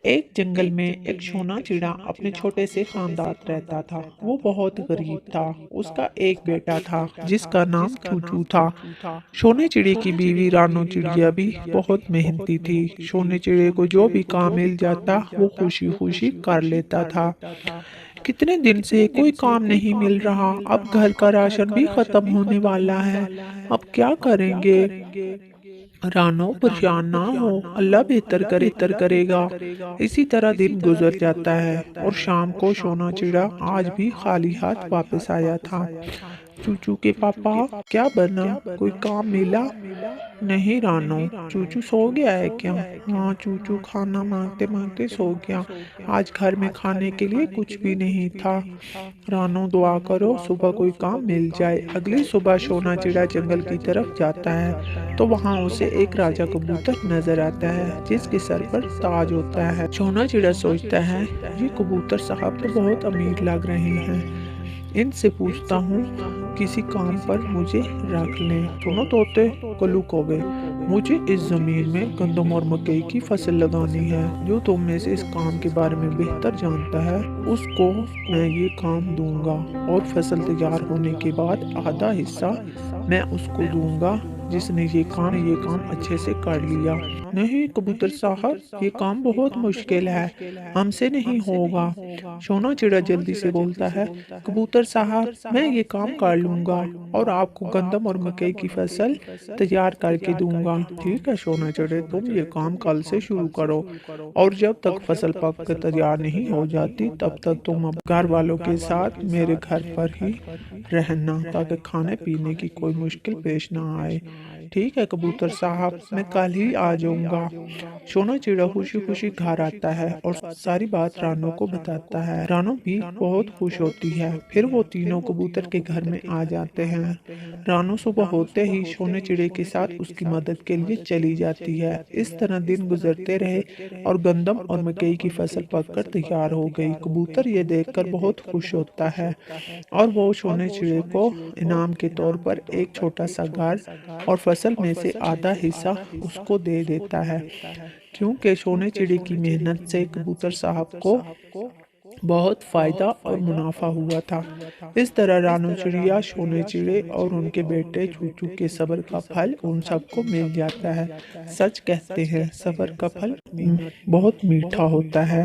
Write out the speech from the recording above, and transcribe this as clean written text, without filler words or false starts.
एक जंगल में एक सोना चिड़ा अपने छोटे से खानदान रहता था। वो बहुत गरीब था। उसका एक बेटा था जिसका नाम चूचू था। सोने चिड़े की बीवी रानो चिड़िया भी बहुत मेहनती थी। सोने चिड़े को जो भी काम मिल जाता वो खुशी खुशी कर लेता था। कितने दिन से कोई काम नहीं मिल रहा। अब घर का राशन भी खत्म होने वाला है। अब क्या करेंगे? रानो परेशान ना हो, अल्लाह बेहतर करेगा। इसी तरह दिन गुजर जाता है और शाम को सोना चिड़ा आज भी खाली हाथ वापस आया था। चूचू के पापा, क्या बना? कोई काम मिला? नहीं रानो, चूचू सो गया है क्या? हाँ, चूचू खाना मांगते मांगते सो गया। आज घर में खाने के लिए कुछ भी नहीं था। रानो, दुआ करो सुबह कोई काम मिल जाए। अगली सुबह सोना चिड़ा जंगल की तरफ जाता है तो वहां उसे एक राजा कबूतर नजर आता है जिसके सर पर ताज होता है। सोना चिड़ा सोचता है, ये कबूतर साहब तो बहुत अमीर लग रहे हैं। इनसे पूछता हूँ किसी काम पर मुझे रख लें। सुनो तोते, कल्लू कौवे, मुझे इस जमीन में गंदम और मकई की फसल लगानी है। जो तुम में से इस काम के बारे में बेहतर जानता है उसको मैं ये काम दूंगा और फसल तैयार होने के बाद आधा हिस्सा मैं उसको दूंगा जिसने ये काम अच्छे से कर लिया। नहीं कबूतर साहब, ये काम बहुत मुश्किल है, हमसे नहीं होगा। सोना चिड़ा जल्दी से बोलता है, कबूतर साहब, मैं ये काम कर लूंगा और आपको गंदम और मकई की फसल तैयार करके दूंगा। ठीक है सोना चिड़े, तुम ये काम कल से शुरू करो और जब तक फसल पक कर तैयार नहीं हो जाती तब तक तुम अब घर वालों के साथ मेरे घर पर ही रहना ताकि खाने पीने की कोई मुश्किल पेश ना आए। ठीक है कबूतर साहब, मैं कल ही आ जाऊंगा। सोना चिड़ा खुशी खुशी घर आता है और सारी बात रानो को बताता है। रानो भी बहुत खुश होती है। फिर वो तीनों कबूतर के घर में आ जाते हैं। रानो सुबह होते ही सोने चिड़े के साथ उसकी मदद के लिए चली जाती है। इस तरह दिन गुजरते रहे और गंदम और मकई की फसल पककर तैयार हो गई। कबूतर ये देखकर बहुत खुश होता है और वो सोने चिड़े को इनाम के तौर पर एक छोटा सा घर और फसल में से आधा हिस्सा उसको दे देता है क्योंकि सोने चिड़ी की मेहनत से कबूतर साहब को बहुत फायदा और मुनाफा हुआ था। इस तरह रानू चिड़िया, सोने चिड़े और उनके बेटे चूचू के सब्र का फल उन सबको मिल जाता है। सच कहते हैं सब्र का फल बहुत मीठा होता है।